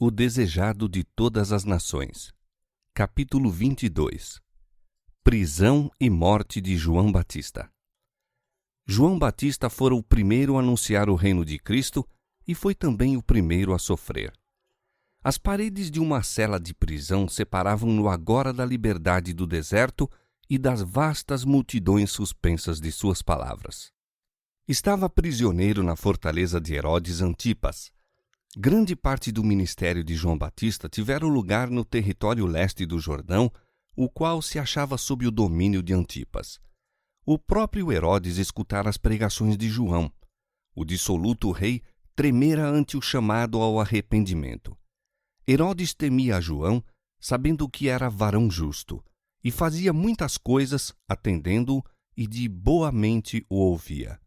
O desejado de todas as nações. Capítulo 22. Prisão e morte de João Batista. João Batista fora o primeiro a anunciar o reino de Cristo e foi também o primeiro a sofrer. As paredes de uma cela de prisão separavam-no agora da liberdade do deserto e das vastas multidões suspensas de suas palavras. Estava prisioneiro na fortaleza de Herodes Antipas. Grande parte do ministério de João Batista tivera lugar no território leste do Jordão, o qual se achava sob o domínio de Antipas. O próprio Herodes escutara as pregações de João. O dissoluto rei tremera ante o chamado ao arrependimento. Herodes temia a João, sabendo que era varão justo, e fazia muitas coisas, atendendo-o, e de boa mente o ouvia.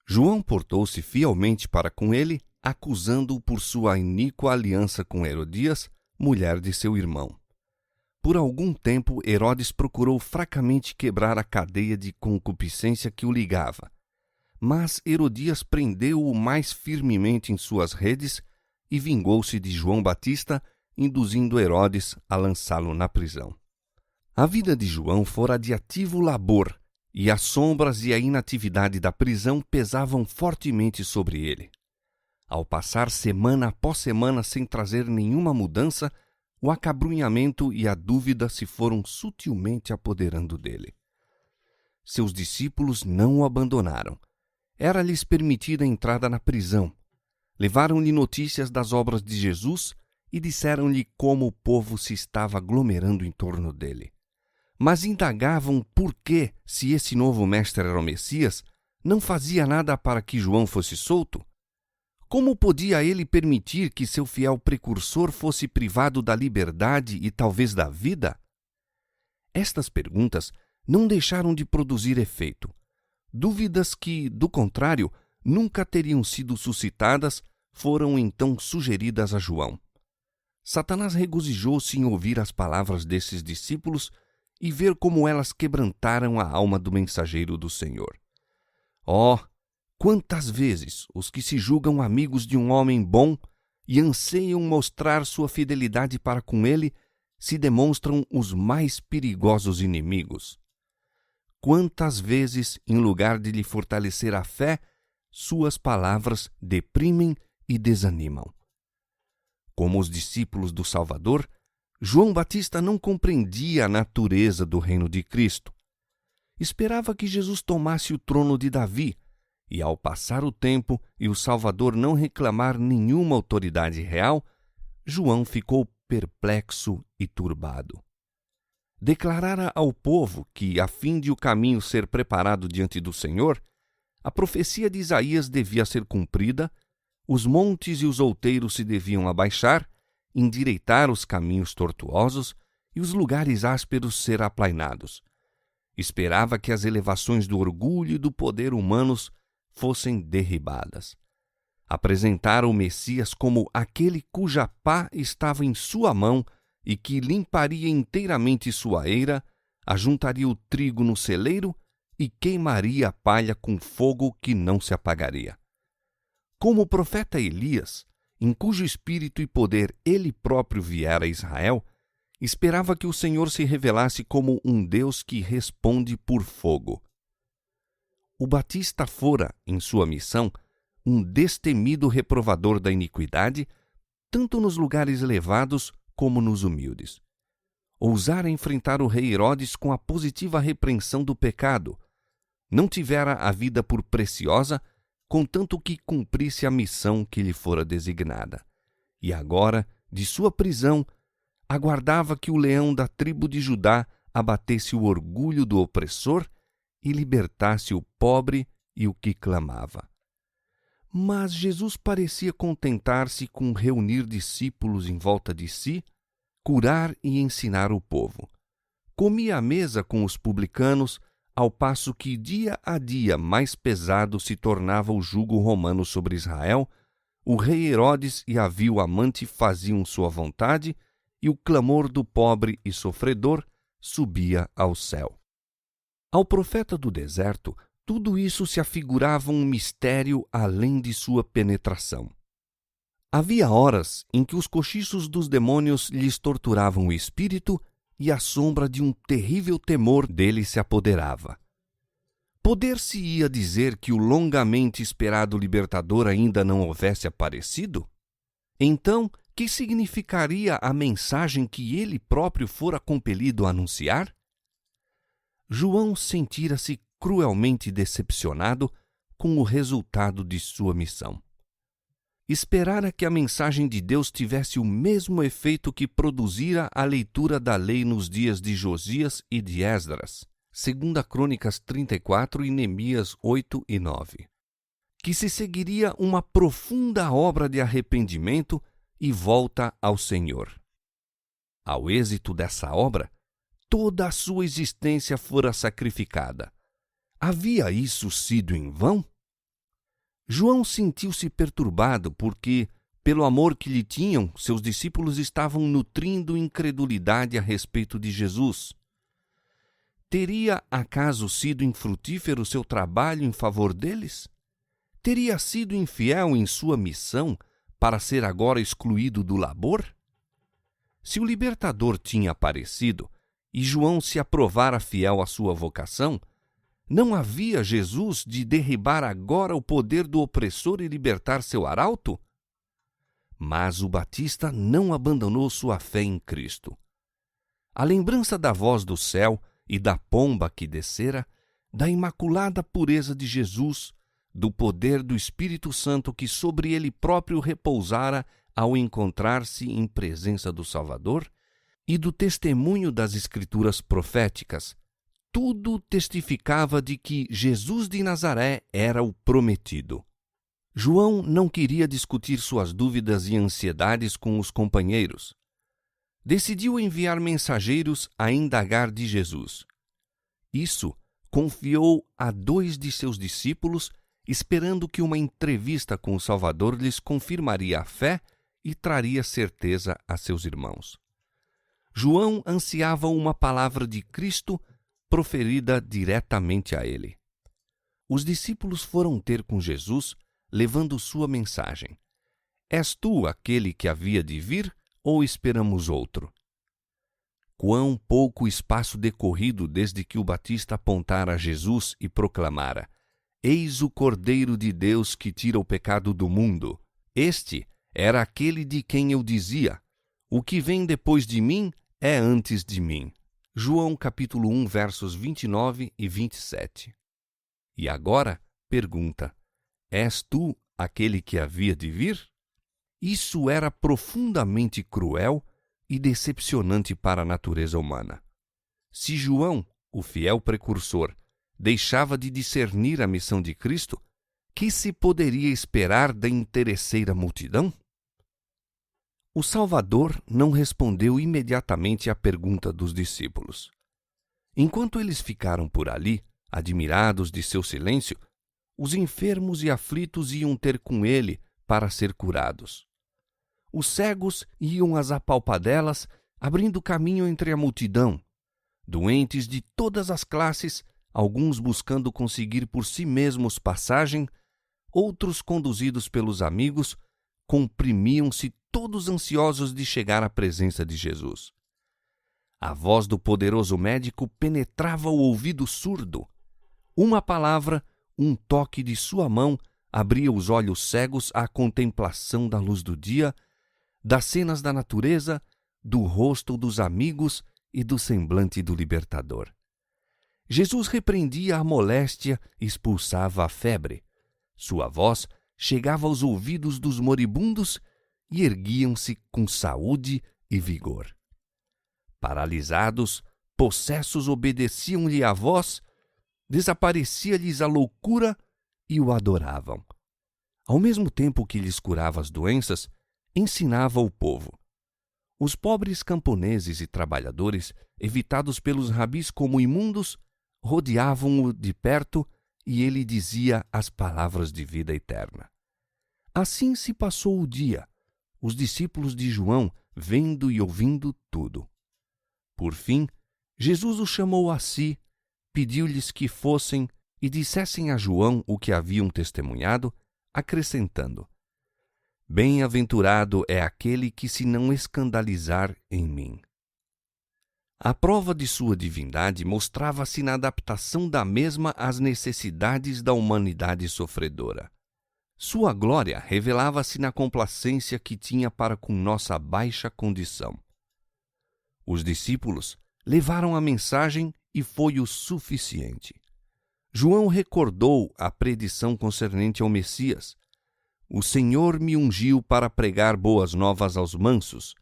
João portou-se fielmente para com ele, acusando-o por sua iníqua aliança com Herodias, mulher de seu irmão. Por algum tempo, Herodes procurou fracamente quebrar a cadeia de concupiscência que o ligava. Mas Herodias prendeu-o mais firmemente em suas redes e vingou-se de João Batista, induzindo Herodes a lançá-lo na prisão. A vida de João fora de ativo labor, e as sombras e a inatividade da prisão pesavam fortemente sobre ele. Ao passar semana após semana sem trazer nenhuma mudança, o acabrunhamento e a dúvida se foram sutilmente apoderando dele. Seus discípulos não o abandonaram. Era-lhes permitida a entrada na prisão. Levaram-lhe notícias das obras de Jesus e disseram-lhe como o povo se estava aglomerando em torno dele. Mas indagavam por que, se esse novo mestre era o Messias, não fazia nada para que João fosse solto. Como podia ele permitir que seu fiel precursor fosse privado da liberdade e talvez da vida? Estas perguntas não deixaram de produzir efeito. Dúvidas que, do contrário, nunca teriam sido suscitadas, foram então sugeridas a João. Satanás regozijou-se em ouvir as palavras desses discípulos e ver como elas quebrantaram a alma do mensageiro do Senhor. Oh! Quantas vezes os que se julgam amigos de um homem bom e anseiam mostrar sua fidelidade para com ele se demonstram os mais perigosos inimigos? Quantas vezes, em lugar de lhe fortalecer a fé, suas palavras deprimem e desanimam? Como os discípulos do Salvador, João Batista não compreendia a natureza do reino de Cristo. Esperava que Jesus tomasse o trono de Davi, e ao passar o tempo e o Salvador não reclamar nenhuma autoridade real, João ficou perplexo e turbado. Declarara ao povo que, a fim de o caminho ser preparado diante do Senhor, a profecia de Isaías devia ser cumprida, os montes e os outeiros se deviam abaixar, endireitar os caminhos tortuosos e os lugares ásperos ser aplainados. Esperava que as elevações do orgulho e do poder humanos fossem derribadas. Apresentara o Messias como aquele cuja pá estava em sua mão e que limparia inteiramente sua eira, ajuntaria o trigo no celeiro e queimaria a palha com fogo que não se apagaria. Como o profeta Elias, em cujo espírito e poder ele próprio viera a Israel, esperava que o Senhor se revelasse como um Deus que responde por fogo. O Batista fora, em sua missão, um destemido reprovador da iniquidade, tanto nos lugares elevados como nos humildes. Ousara enfrentar o rei Herodes com a positiva repreensão do pecado. Não tivera a vida por preciosa, contanto que cumprisse a missão que lhe fora designada. E agora, de sua prisão, aguardava que o leão da tribo de Judá abatesse o orgulho do opressor e libertasse o pobre e o que clamava. Mas Jesus parecia contentar-se com reunir discípulos em volta de si, curar e ensinar o povo. Comia à mesa com os publicanos, ao passo que dia a dia mais pesado se tornava o jugo romano sobre Israel, o rei Herodes e a vil amante faziam sua vontade e o clamor do pobre e sofredor subia ao céu. Ao profeta do deserto, tudo isso se afigurava um mistério além de sua penetração. Havia horas em que os cochichos dos demônios lhes torturavam o espírito e a sombra de um terrível temor dele se apoderava. Poder-se-ia dizer que o longamente esperado libertador ainda não houvesse aparecido? Então, que significaria a mensagem que ele próprio fora compelido a anunciar? João sentira-se cruelmente decepcionado com o resultado de sua missão. Esperara que a mensagem de Deus tivesse o mesmo efeito que produzira a leitura da lei nos dias de Josias e de Esdras, 2 Crônicas 34 e Neemias 8 e 9. Que se seguiria uma profunda obra de arrependimento e volta ao Senhor. Ao êxito dessa obra, toda a sua existência fora sacrificada. Havia isso sido em vão? João sentiu-se perturbado porque, pelo amor que lhe tinham, seus discípulos estavam nutrindo incredulidade a respeito de Jesus. Teria acaso sido infrutífero seu trabalho em favor deles? Teria sido infiel em sua missão para ser agora excluído do labor? Se o libertador tinha aparecido e João se aprovara fiel à sua vocação, não havia Jesus de derribar agora o poder do opressor e libertar seu arauto? Mas o Batista não abandonou sua fé em Cristo. A lembrança da voz do céu e da pomba que descera, da imaculada pureza de Jesus, do poder do Espírito Santo que sobre ele próprio repousara ao encontrar-se em presença do Salvador, e do testemunho das Escrituras proféticas, tudo testificava de que Jesus de Nazaré era o prometido. João não queria discutir suas dúvidas e ansiedades com os companheiros. Decidiu enviar mensageiros a indagar de Jesus. Isso confiou a 2 de seus discípulos, esperando que uma entrevista com o Salvador lhes confirmaria a fé e traria certeza a seus irmãos. João ansiava uma palavra de Cristo proferida diretamente a ele. Os discípulos foram ter com Jesus, levando sua mensagem. És tu aquele que havia de vir, ou esperamos outro? Quão pouco espaço decorrido desde que o Batista apontara a Jesus e proclamara: Eis o Cordeiro de Deus que tira o pecado do mundo. Este era aquele de quem eu dizia: o que vem depois de mim é antes de mim. João capítulo 1, versos 29 e 27. E agora pergunta: És tu aquele que havia de vir? Isso era profundamente cruel e decepcionante para a natureza humana. Se João, o fiel precursor, deixava de discernir a missão de Cristo, que se poderia esperar da interesseira multidão? O Salvador não respondeu imediatamente à pergunta dos discípulos. Enquanto eles ficaram por ali, admirados de seu silêncio, os enfermos e aflitos iam ter com ele para ser curados. Os cegos iam às apalpadelas, abrindo caminho entre a multidão. Doentes de todas as classes, alguns buscando conseguir por si mesmos passagem, outros conduzidos pelos amigos, comprimiam-se todos ansiosos de chegar à presença de Jesus. A voz do poderoso médico penetrava o ouvido surdo. Uma palavra, um toque de sua mão abria os olhos cegos à contemplação da luz do dia, das cenas da natureza, do rosto dos amigos e do semblante do libertador. Jesus repreendia a moléstia e expulsava a febre. Sua voz chegava aos ouvidos dos moribundos e erguiam-se com saúde e vigor. Paralisados, possessos obedeciam-lhe à voz, desaparecia-lhes a loucura e o adoravam. Ao mesmo tempo que lhes curava as doenças, ensinava o povo. Os pobres camponeses e trabalhadores, evitados pelos rabis como imundos, rodeavam-o de perto e ele dizia as palavras de vida eterna. Assim se passou o dia, os discípulos de João vendo e ouvindo tudo. Por fim, Jesus os chamou a si, pediu-lhes que fossem e dissessem a João o que haviam testemunhado, acrescentando: Bem-aventurado é aquele que se não escandalizar em mim. A prova de sua divindade mostrava-se na adaptação da mesma às necessidades da humanidade sofredora. Sua glória revelava-se na complacência que tinha para com nossa baixa condição. Os discípulos levaram a mensagem e foi o suficiente. João recordou a predição concernente ao Messias. O Senhor me ungiu para pregar boas novas aos mansos,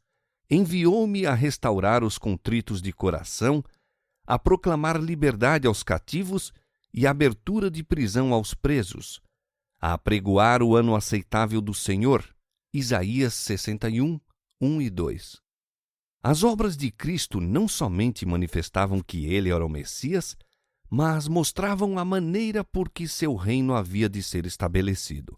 enviou-me a restaurar os contritos de coração, a proclamar liberdade aos cativos e abertura de prisão aos presos, a apregoar o ano aceitável do Senhor. Isaías 61, 1 e 2. As obras de Cristo não somente manifestavam que ele era o Messias, mas mostravam a maneira por que seu reino havia de ser estabelecido.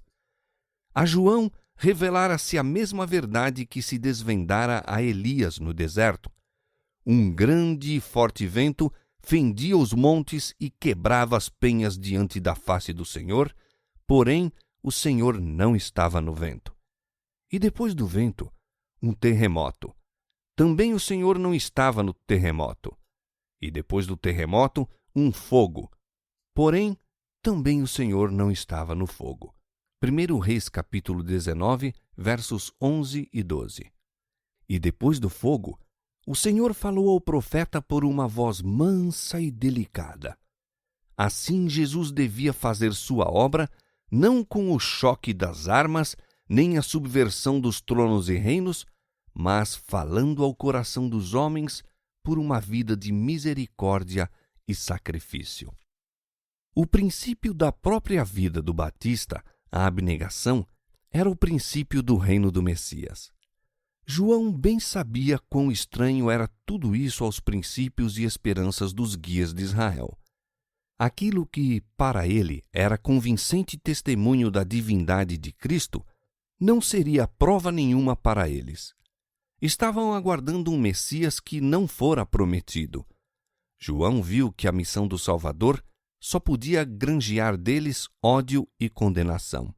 A João revelara-se a mesma verdade que se desvendara a Elias no deserto. Um grande e forte vento fendia os montes e quebrava as penhas diante da face do Senhor, porém o Senhor não estava no vento. E depois do vento, um terremoto. Também o Senhor não estava no terremoto. E depois do terremoto, um fogo. Porém, também o Senhor não estava no fogo. 1 Reis capítulo 19, versos 11 e 12. E depois do fogo, o Senhor falou ao profeta por uma voz mansa e delicada. Assim Jesus devia fazer sua obra, não com o choque das armas, nem a subversão dos tronos e reinos, mas falando ao coração dos homens por uma vida de misericórdia e sacrifício. O princípio da própria vida do Batista, a abnegação, era o princípio do reino do Messias. João bem sabia quão estranho era tudo isso aos princípios e esperanças dos guias de Israel. Aquilo que, para ele, era convincente testemunho da divindade de Cristo, não seria prova nenhuma para eles. Estavam aguardando um Messias que não fora prometido. João viu que a missão do Salvador só podia granjear deles ódio e condenação.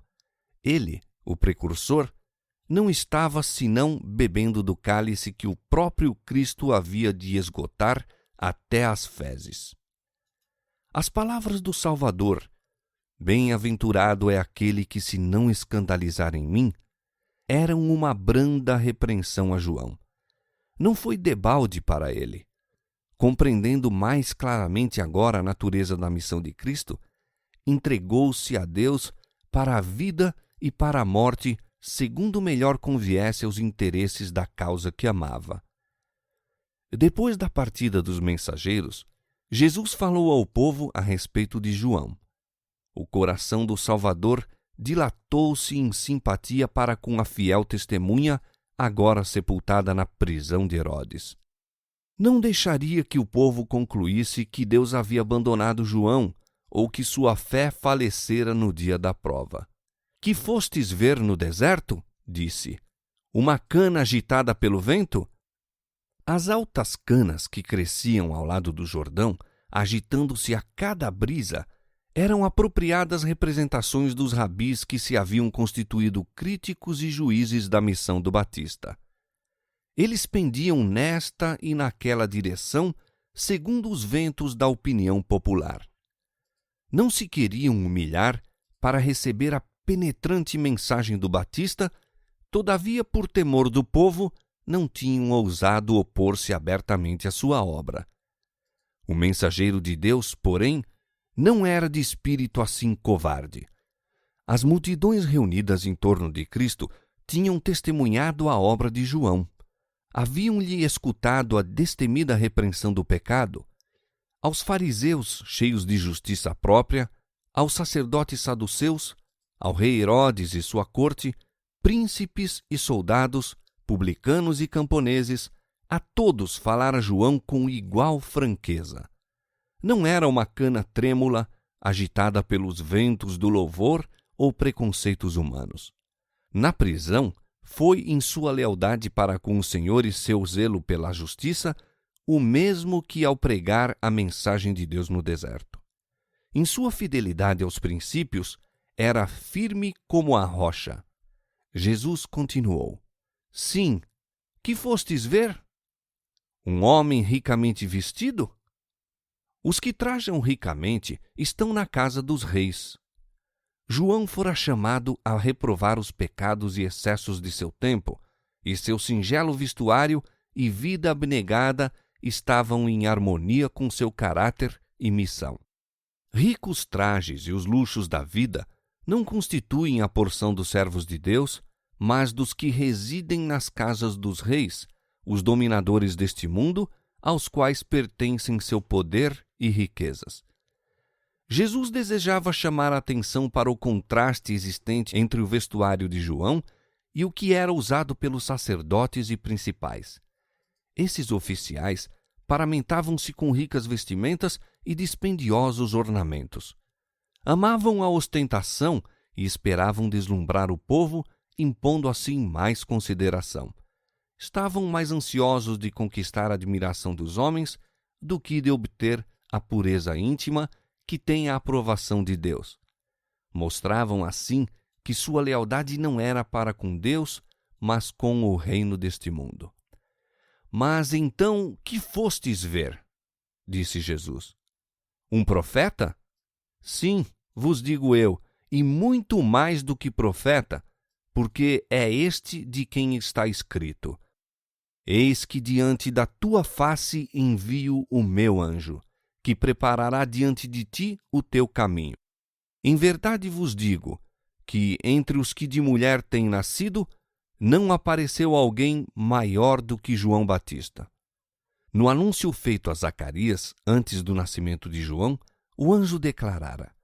Ele, o precursor, não estava senão bebendo do cálice que o próprio Cristo havia de esgotar até as fezes. As palavras do Salvador, "Bem-aventurado é aquele que se não escandalizar em mim", eram uma branda repreensão a João. Não foi debalde para ele. Compreendendo mais claramente agora a natureza da missão de Cristo, entregou-se a Deus para a vida e para a morte, segundo melhor conviesse aos interesses da causa que amava. Depois da partida dos mensageiros, Jesus falou ao povo a respeito de João. O coração do Salvador dilatou-se em simpatia para com a fiel testemunha, agora sepultada na prisão de Herodes. Não deixaria que o povo concluísse que Deus havia abandonado João ou que sua fé falecera no dia da prova. "Que fostes ver no deserto?", disse. "Uma cana agitada pelo vento?" As altas canas que cresciam ao lado do Jordão, agitando-se a cada brisa, eram apropriadas representações dos rabis que se haviam constituído críticos e juízes da missão do Batista. Eles pendiam nesta e naquela direção, segundo os ventos da opinião popular. Não se queriam humilhar para receber a penetrante mensagem do Batista, todavia, por temor do povo, não tinham ousado opor-se abertamente à sua obra. O mensageiro de Deus, porém, não era de espírito assim covarde. As multidões reunidas em torno de Cristo tinham testemunhado a obra de João. Haviam-lhe escutado a destemida repreensão do pecado. Aos fariseus, cheios de justiça própria, aos sacerdotes saduceus, ao rei Herodes e sua corte, príncipes e soldados, publicanos e camponeses, a todos falara João com igual franqueza. Não era uma cana trêmula, agitada pelos ventos do louvor ou preconceitos humanos. Na prisão, foi em sua lealdade para com o Senhor e seu zelo pela justiça o mesmo que ao pregar a mensagem de Deus no deserto. Em sua fidelidade aos princípios, era firme como a rocha. Jesus continuou: Sim, que fostes ver? Um homem ricamente vestido? Os que trajam ricamente estão na casa dos reis. João fora chamado a reprovar os pecados e excessos de seu tempo, e seu singelo vestuário e vida abnegada estavam em harmonia com seu caráter e missão. Ricos trajes e os luxos da vida não constituem a porção dos servos de Deus, mas dos que residem nas casas dos reis, os dominadores deste mundo, aos quais pertencem seu poder e riquezas. Jesus desejava chamar a atenção para o contraste existente entre o vestuário de João e o que era usado pelos sacerdotes e principais. Esses oficiais paramentavam-se com ricas vestimentas e dispendiosos ornamentos. Amavam a ostentação e esperavam deslumbrar o povo, impondo assim mais consideração. Estavam mais ansiosos de conquistar a admiração dos homens do que de obter a pureza íntima que tem a aprovação de Deus. Mostravam assim que sua lealdade não era para com Deus, mas com o reino deste mundo. Mas então, que fostes ver? Disse Jesus. Um profeta? Sim, vos digo eu, e muito mais do que profeta, porque é este de quem está escrito: Eis que diante da tua face envio o meu anjo, que preparará diante de ti o teu caminho. Em verdade vos digo que entre os que de mulher têm nascido, não apareceu alguém maior do que João Batista. No anúncio feito a Zacarias, antes do nascimento de João, o anjo declarara: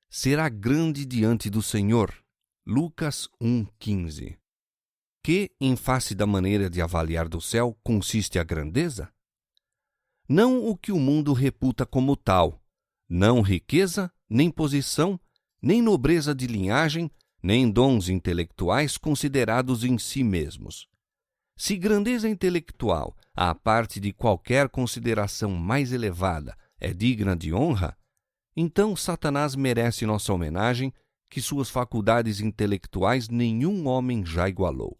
Será grande diante do Senhor. Lucas 1,15. Que, em face da maneira de avaliar do céu, consiste a grandeza? Não o que o mundo reputa como tal, não riqueza, nem posição, nem nobreza de linhagem, nem dons intelectuais considerados em si mesmos. Se grandeza intelectual, à parte de qualquer consideração mais elevada, é digna de honra, então Satanás merece nossa homenagem, que suas faculdades intelectuais nenhum homem já igualou.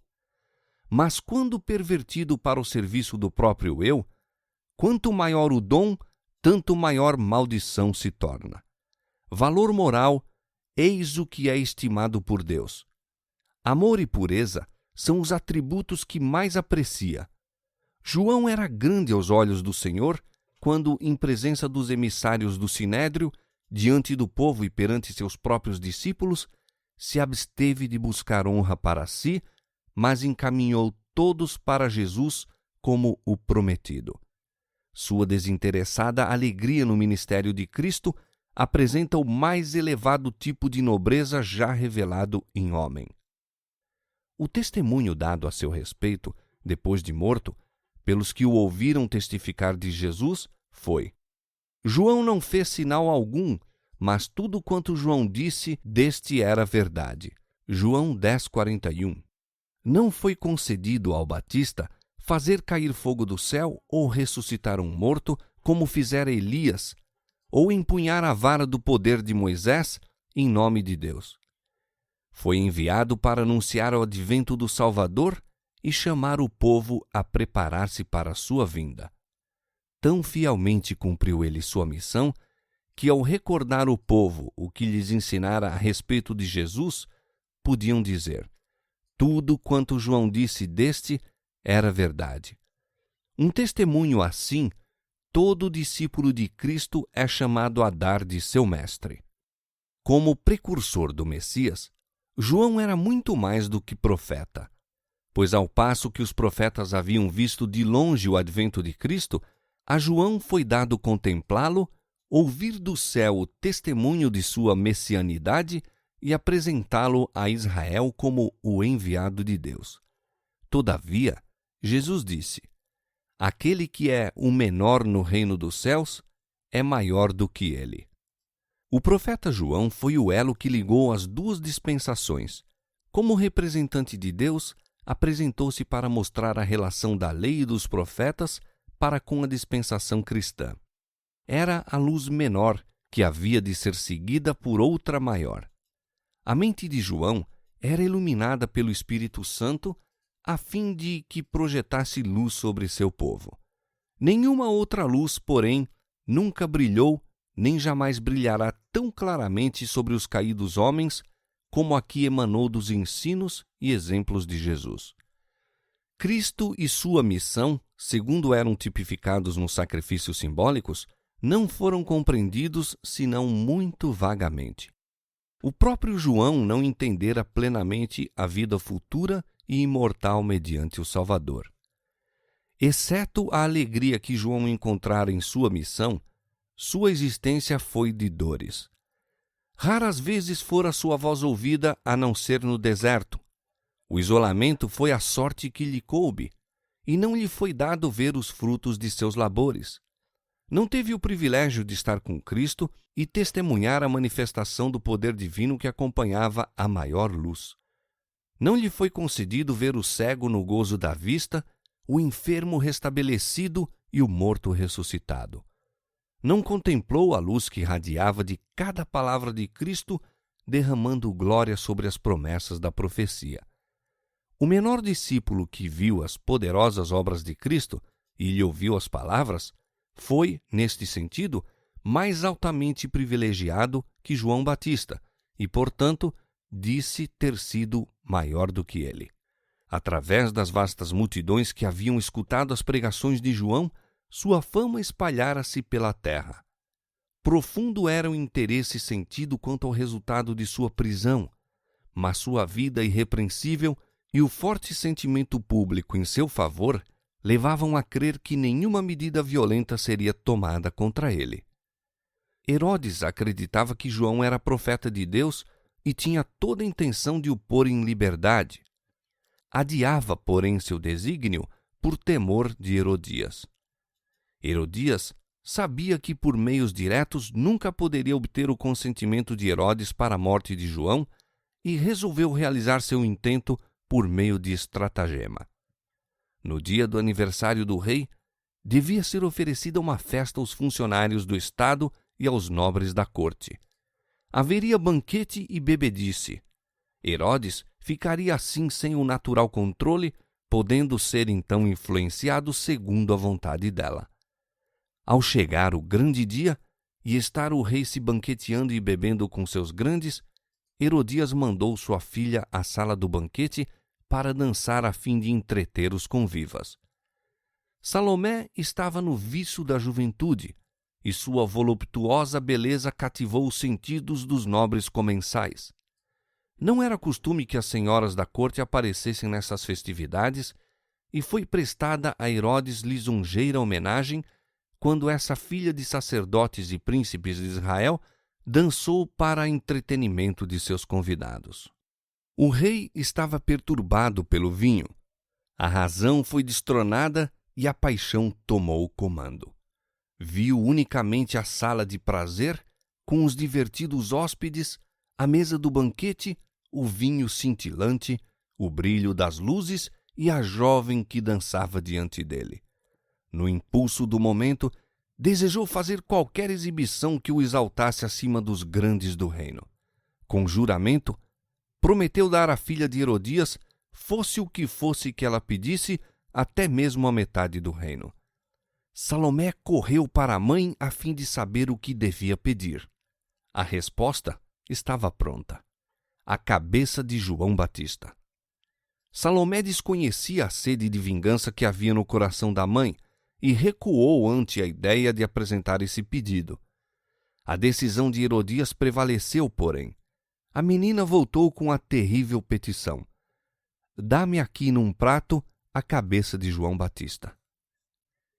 Mas quando pervertido para o serviço do próprio eu, quanto maior o dom, tanto maior maldição se torna. Valor moral, eis o que é estimado por Deus. Amor e pureza são os atributos que mais aprecia. João era grande aos olhos do Senhor quando, em presença dos emissários do Sinédrio, diante do povo e perante seus próprios discípulos, se absteve de buscar honra para si, mas encaminhou todos para Jesus como o prometido. Sua desinteressada alegria no ministério de Cristo apresenta o mais elevado tipo de nobreza já revelado em homem. O testemunho dado a seu respeito, depois de morto, pelos que o ouviram testificar de Jesus, foi: João não fez sinal algum, mas tudo quanto João disse deste era verdade. João 10,41. Não foi concedido ao Batista fazer cair fogo do céu ou ressuscitar um morto, como fizera Elias, ou empunhar a vara do poder de Moisés em nome de Deus. Foi enviado para anunciar o advento do Salvador e chamar o povo a preparar-se para a sua vinda. Tão fielmente cumpriu ele sua missão, que ao recordar o povo o que lhes ensinara a respeito de Jesus, podiam dizer: tudo quanto João disse deste era verdade. Um testemunho assim, todo discípulo de Cristo é chamado a dar de seu mestre. Como precursor do Messias, João era muito mais do que profeta, pois ao passo que os profetas haviam visto de longe o advento de Cristo, a João foi dado contemplá-lo, ouvir do céu o testemunho de sua messianidade e apresentá-lo a Israel como o enviado de Deus. Todavia, Jesus disse: aquele que é o menor no reino dos céus é maior do que ele. O profeta João foi o elo que ligou as duas dispensações. Como representante de Deus, apresentou-se para mostrar a relação da lei e dos profetas para com a dispensação cristã. Era a luz menor que havia de ser seguida por outra maior. A mente de João era iluminada pelo Espírito Santo a fim de que projetasse luz sobre seu povo. Nenhuma outra luz, porém, nunca brilhou, nem jamais brilhará tão claramente sobre os caídos homens como a que emanou dos ensinos e exemplos de Jesus. Cristo e sua missão, segundo eram tipificados nos sacrifícios simbólicos, não foram compreendidos senão muito vagamente. O próprio João não entendera plenamente a vida futura e imortal mediante o Salvador. Exceto a alegria que João encontrara em sua missão, sua existência foi de dores. Raras vezes fora sua voz ouvida a não ser no deserto. O isolamento foi a sorte que lhe coube, e não lhe foi dado ver os frutos de seus labores. Não teve o privilégio de estar com Cristo e testemunhar a manifestação do poder divino que acompanhava a maior luz. Não lhe foi concedido ver o cego no gozo da vista, o enfermo restabelecido e o morto ressuscitado. Não contemplou a luz que irradiava de cada palavra de Cristo, derramando glória sobre as promessas da profecia. O menor discípulo que viu as poderosas obras de Cristo e lhe ouviu as palavras foi, neste sentido, mais altamente privilegiado que João Batista e, portanto, disse ter sido maior do que ele. Através das vastas multidões que haviam escutado as pregações de João, sua fama espalhara-se pela terra. Profundo era o interesse sentido quanto ao resultado de sua prisão, mas sua vida irrepreensível e o forte sentimento público em seu favor levavam a crer que nenhuma medida violenta seria tomada contra ele. Herodes acreditava que João era profeta de Deus e tinha toda a intenção de o pôr em liberdade. Adiava, porém, seu desígnio por temor de Herodias. Herodias sabia que por meios diretos nunca poderia obter o consentimento de Herodes para a morte de João e resolveu realizar seu intento por meio de estratagema. No dia do aniversário do rei, devia ser oferecida uma festa aos funcionários do Estado e aos nobres da corte. Haveria banquete e bebedice. Herodes ficaria assim sem o natural controle, podendo ser então influenciado segundo a vontade dela. Ao chegar o grande dia e estar o rei se banqueteando e bebendo com seus grandes, Herodias mandou sua filha à sala do banquete para dançar a fim de entreter os convivas. Salomé estava no viço da juventude, e sua voluptuosa beleza cativou os sentidos dos nobres comensais. Não era costume que as senhoras da corte aparecessem nessas festividades, e foi prestada a Herodes lisonjeira homenagem quando essa filha de sacerdotes e príncipes de Israel dançou para entretenimento de seus convidados. O rei estava perturbado pelo vinho. A razão foi destronada e a paixão tomou o comando. Viu unicamente a sala de prazer, com os divertidos hóspedes, a mesa do banquete, o vinho cintilante, o brilho das luzes e a jovem que dançava diante dele. No impulso do momento, desejou fazer qualquer exibição que o exaltasse acima dos grandes do reino. Com juramento, prometeu dar à filha de Herodias, fosse o que fosse que ela pedisse, até mesmo a metade do reino. Salomé correu para a mãe a fim de saber o que devia pedir. A resposta estava pronta: a cabeça de João Batista. Salomé desconhecia a sede de vingança que havia no coração da mãe e recuou ante a ideia de apresentar esse pedido. A decisão de Herodias prevaleceu, porém. A menina voltou com a terrível petição: dá-me aqui num prato a cabeça de João Batista.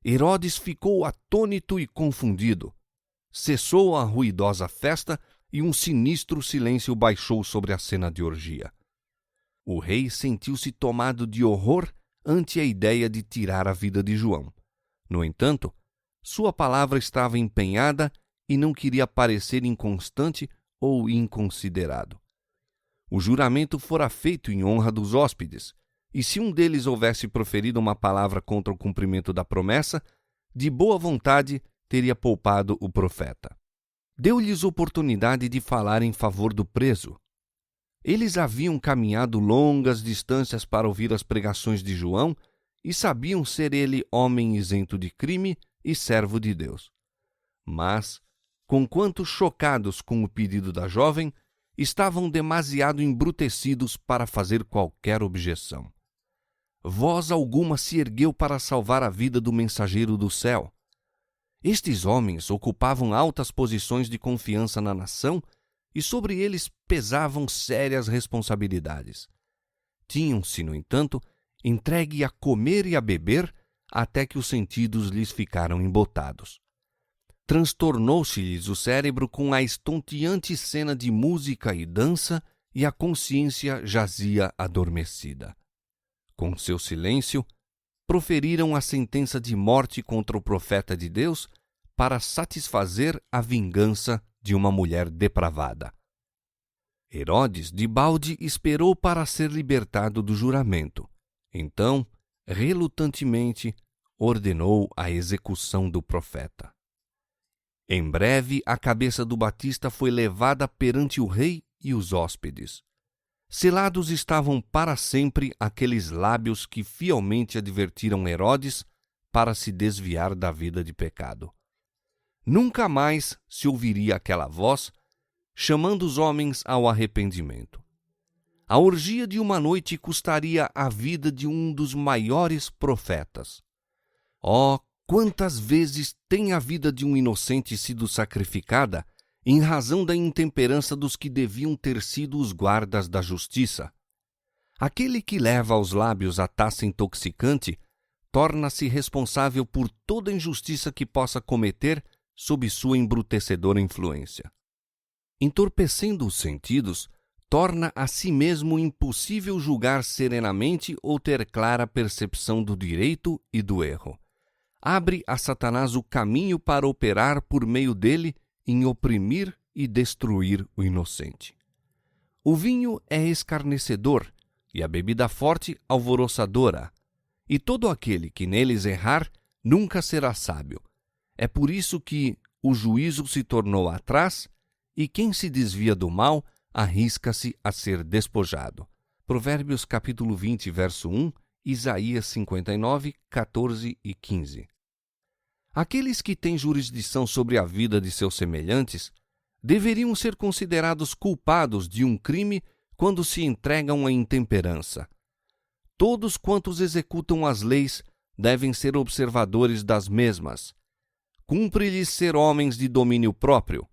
Herodes ficou atônito e confundido. Cessou a ruidosa festa e um sinistro silêncio baixou sobre a cena de orgia. O rei sentiu-se tomado de horror ante a ideia de tirar a vida de João. No entanto, sua palavra estava empenhada e não queria parecer inconstante ou inconsiderado. O juramento fora feito em honra dos hóspedes, e se um deles houvesse proferido uma palavra contra o cumprimento da promessa, de boa vontade teria poupado o profeta. Deu-lhes oportunidade de falar em favor do preso. Eles haviam caminhado longas distâncias para ouvir as pregações de João e sabiam ser ele homem isento de crime e servo de Deus. Mas, conquanto chocados com o pedido da jovem, estavam demasiado embrutecidos para fazer qualquer objeção. Voz alguma se ergueu para salvar a vida do mensageiro do céu. Estes homens ocupavam altas posições de confiança na nação e sobre eles pesavam sérias responsabilidades. Tinham-se, no entanto, entregue a comer e a beber até que os sentidos lhes ficaram embotados. Transtornou-se-lhes o cérebro com a estonteante cena de música e dança e a consciência jazia adormecida. Com seu silêncio, proferiram a sentença de morte contra o profeta de Deus para satisfazer a vingança de uma mulher depravada. Herodes, de balde, esperou para ser libertado do juramento. Então, relutantemente, ordenou a execução do profeta. Em breve, a cabeça do Batista foi levada perante o rei e os hóspedes. Selados estavam para sempre aqueles lábios que fielmente advertiram Herodes para se desviar da vida de pecado. Nunca mais se ouviria aquela voz chamando os homens ao arrependimento. A orgia de uma noite custaria a vida de um dos maiores profetas. Oh, quantas vezes tem a vida de um inocente sido sacrificada em razão da intemperança dos que deviam ter sido os guardas da justiça. Aquele que leva aos lábios a taça intoxicante torna-se responsável por toda injustiça que possa cometer sob sua embrutecedora influência. Entorpecendo os sentidos, torna a si mesmo impossível julgar serenamente ou ter clara percepção do direito e do erro. Abre a Satanás o caminho para operar por meio dele em oprimir e destruir o inocente. O vinho é escarnecedor e a bebida forte alvoroçadora, e todo aquele que neles errar nunca será sábio. É por isso que o juízo se tornou atrás e quem se desvia do mal arrisca-se a ser despojado. Provérbios capítulo 20, verso 1, Isaías 59, 14 e 15. Aqueles que têm jurisdição sobre a vida de seus semelhantes deveriam ser considerados culpados de um crime quando se entregam à intemperança. Todos quantos executam as leis devem ser observadores das mesmas. Cumpre-lhes ser homens de domínio próprio.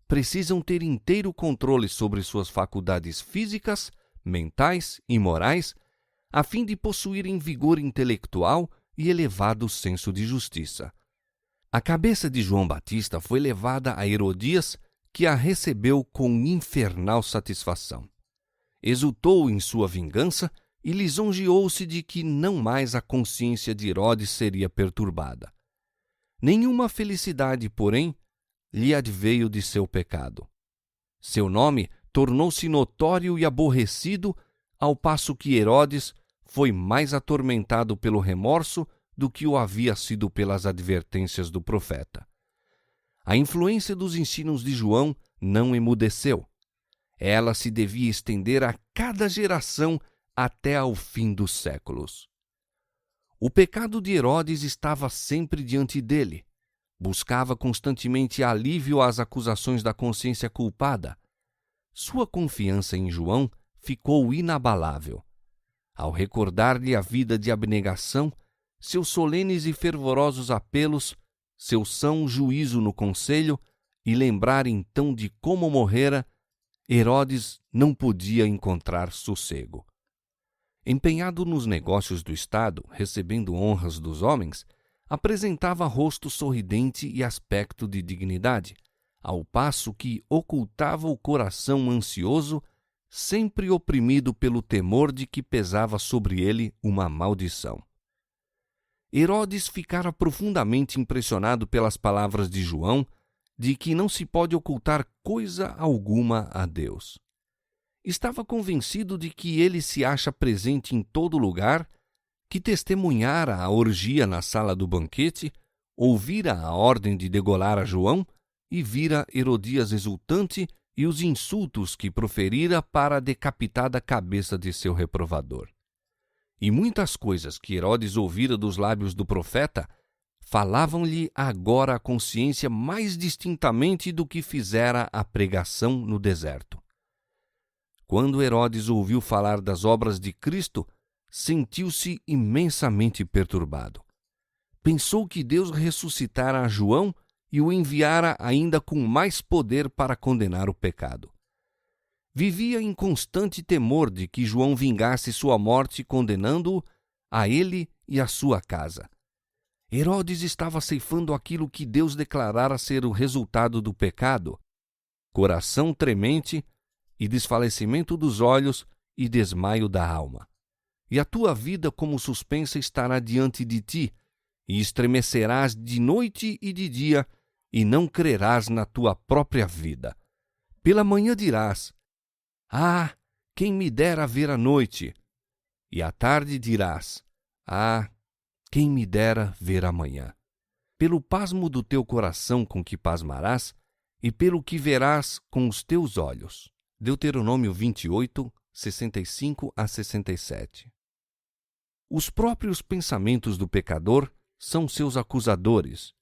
Precisam ter inteiro controle sobre suas faculdades físicas, mentais e morais, a fim de possuírem vigor intelectual e elevado senso de justiça. A cabeça de João Batista foi levada a Herodias, que a recebeu com infernal satisfação. Exultou em sua vingança e lisonjeou-se de que não mais a consciência de Herodes seria perturbada. Nenhuma felicidade, porém, lhe adveio de seu pecado. Seu nome tornou-se notório e aborrecido, ao passo que Herodes foi mais atormentado pelo remorso do que o havia sido pelas advertências do profeta. A influência dos ensinos de João não emudeceu. Ela se devia estender a cada geração até ao fim dos séculos. O pecado de Herodes estava sempre diante dele. Buscava constantemente alívio às acusações da consciência culpada. Sua confiança em João ficou inabalável. Ao recordar-lhe a vida de abnegação, seus solenes e fervorosos apelos, seu são juízo no conselho, e lembrar então de como morrera, Herodes não podia encontrar sossego. Empenhado nos negócios do Estado, recebendo honras dos homens, apresentava rosto sorridente e aspecto de dignidade, ao passo que ocultava o coração ansioso, sempre oprimido pelo temor de que pesava sobre ele uma maldição. Herodes ficara profundamente impressionado pelas palavras de João, de que não se pode ocultar coisa alguma a Deus. Estava convencido de que ele se acha presente em todo lugar, que testemunhara a orgia na sala do banquete, ouvira a ordem de degolar a João e vira Herodias exultante e os insultos que proferira para a decapitada cabeça de seu reprovador. E muitas coisas que Herodes ouvira dos lábios do profeta falavam-lhe agora a consciência mais distintamente do que fizera a pregação no deserto. Quando Herodes ouviu falar das obras de Cristo, sentiu-se imensamente perturbado. Pensou que Deus ressuscitara a João e o enviara ainda com mais poder para condenar o pecado. Vivia em constante temor de que João vingasse sua morte, condenando-o a ele e a sua casa. Herodes estava ceifando aquilo que Deus declarara ser o resultado do pecado: coração tremente e desfalecimento dos olhos e desmaio da alma. E a tua vida como suspensa estará diante de ti, e estremecerás de noite e de dia, e não crerás na tua própria vida. Pela manhã dirás: ah, quem me dera ver a noite! E à tarde dirás: ah, quem me dera ver amanhã! Pelo pasmo do teu coração com que pasmarás, e pelo que verás com os teus olhos. Deuteronômio 28, 65 a 67. Os próprios pensamentos do pecador são seus acusadores,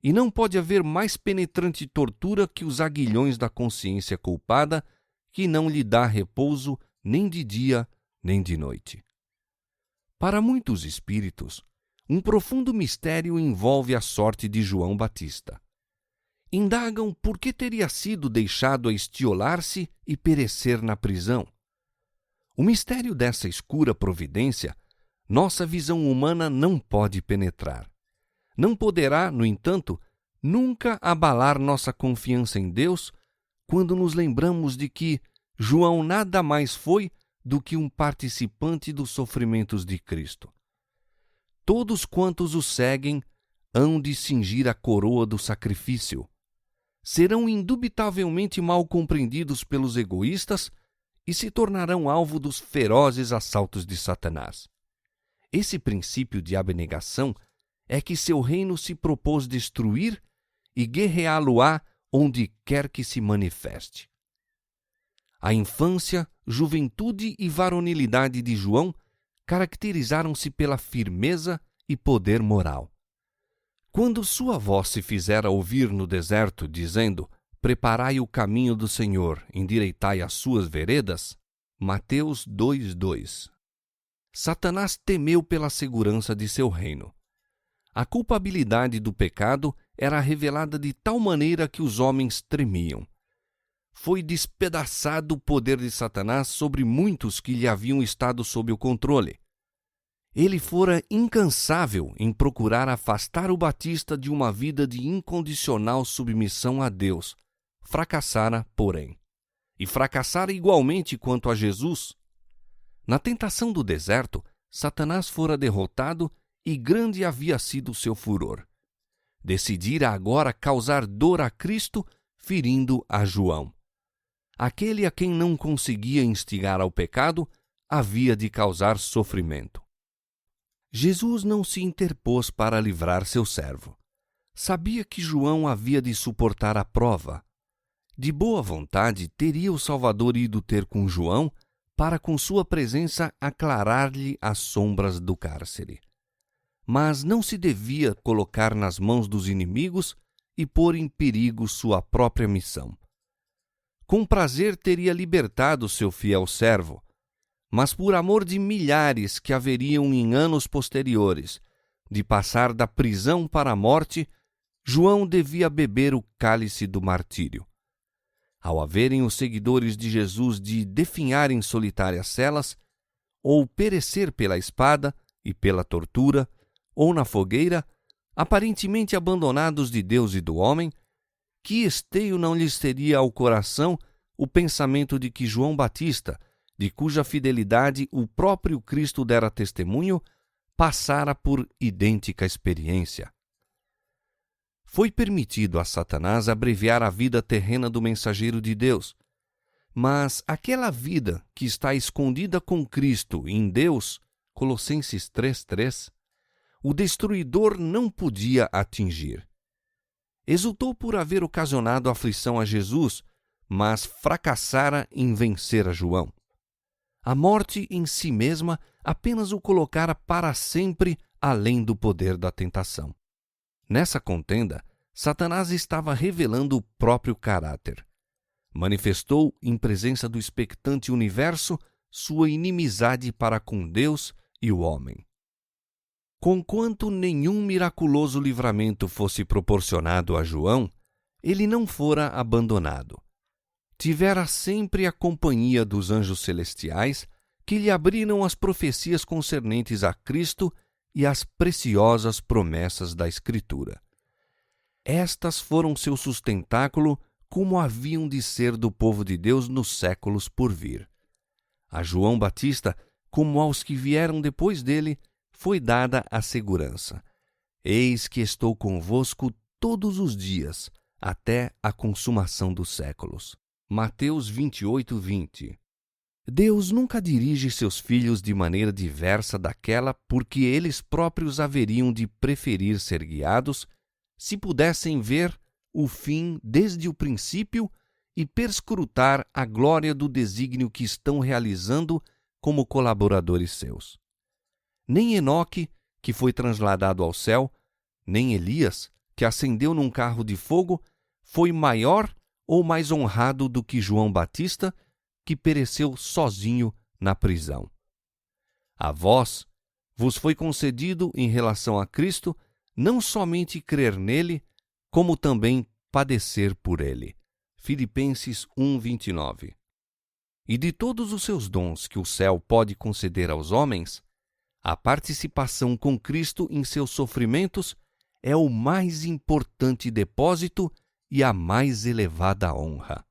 e não pode haver mais penetrante tortura que os aguilhões da consciência culpada, que não lhe dá repouso nem de dia nem de noite. Para muitos espíritos, um profundo mistério envolve a sorte de João Batista. Indagam por que teria sido deixado a estiolar-se e perecer na prisão. O mistério dessa escura providência, nossa visão humana não pode penetrar. Não poderá, no entanto, nunca abalar nossa confiança em Deus quando nos lembramos de que João nada mais foi do que um participante dos sofrimentos de Cristo. Todos quantos o seguem hão de cingir a coroa do sacrifício. Serão indubitavelmente mal compreendidos pelos egoístas e se tornarão alvo dos ferozes assaltos de Satanás. Esse princípio de abnegação é que seu reino se propôs destruir e guerreá-lo-á onde quer que se manifeste. A infância, juventude e varonilidade de João caracterizaram-se pela firmeza e poder moral. Quando sua voz se fizera ouvir no deserto, dizendo: preparai o caminho do Senhor, endireitai as suas veredas, Mateus 2:2. Satanás temeu pela segurança de seu reino. A culpabilidade do pecado era revelada de tal maneira que os homens tremiam. Foi despedaçado o poder de Satanás sobre muitos que lhe haviam estado sob o controle. Ele fora incansável em procurar afastar o Batista de uma vida de incondicional submissão a Deus. Fracassara, porém. E fracassara igualmente quanto a Jesus. Na tentação do deserto, Satanás fora derrotado e grande havia sido seu furor. Decidira agora causar dor a Cristo, ferindo a João. Aquele a quem não conseguia instigar ao pecado, havia de causar sofrimento. Jesus não se interpôs para livrar seu servo. Sabia que João havia de suportar a prova. De boa vontade, teria o Salvador ido ter com João para com sua presença aclarar-lhe as sombras do cárcere. Mas não se devia colocar nas mãos dos inimigos e pôr em perigo sua própria missão. Com prazer teria libertado seu fiel servo, mas por amor de milhares que haveriam em anos posteriores de passar da prisão para a morte, João devia beber o cálice do martírio. Ao haverem os seguidores de Jesus de definhar em solitárias celas, ou perecer pela espada e pela tortura, ou na fogueira, aparentemente abandonados de Deus e do homem, que esteio não lhes teria ao coração o pensamento de que João Batista, de cuja fidelidade o próprio Cristo dera testemunho, passara por idêntica experiência. Foi permitido a Satanás abreviar a vida terrena do mensageiro de Deus, mas aquela vida que está escondida com Cristo em Deus, Colossenses 3:3, o destruidor não podia atingir. Exultou por haver ocasionado aflição a Jesus, mas fracassara em vencer a João. A morte em si mesma apenas o colocara para sempre além do poder da tentação. Nessa contenda, Satanás estava revelando o próprio caráter. Manifestou, em presença do expectante universo, sua inimizade para com Deus e o homem. Conquanto nenhum miraculoso livramento fosse proporcionado a João, ele não fora abandonado. Tivera sempre a companhia dos anjos celestiais, que lhe abriram as profecias concernentes a Cristo e as preciosas promessas da Escritura. Estas foram seu sustentáculo, como haviam de ser do povo de Deus nos séculos por vir. A João Batista, como aos que vieram depois dele, foi dada a segurança. Eis que estou convosco todos os dias, até a consumação dos séculos. Mateus 28:20. Deus nunca dirige seus filhos de maneira diversa daquela porque eles próprios haveriam de preferir ser guiados, se pudessem ver o fim desde o princípio e perscrutar a glória do desígnio que estão realizando como colaboradores seus. Nem Enoque, que foi transladado ao céu, nem Elias, que ascendeu num carro de fogo, foi maior ou mais honrado do que João Batista, que pereceu sozinho na prisão. A vós vos foi concedido, em relação a Cristo, não somente crer nele, como também padecer por ele. Filipenses 1:29. E de todos os seus dons que o céu pode conceder aos homens, a participação com Cristo em seus sofrimentos é o mais importante depósito e a mais elevada honra.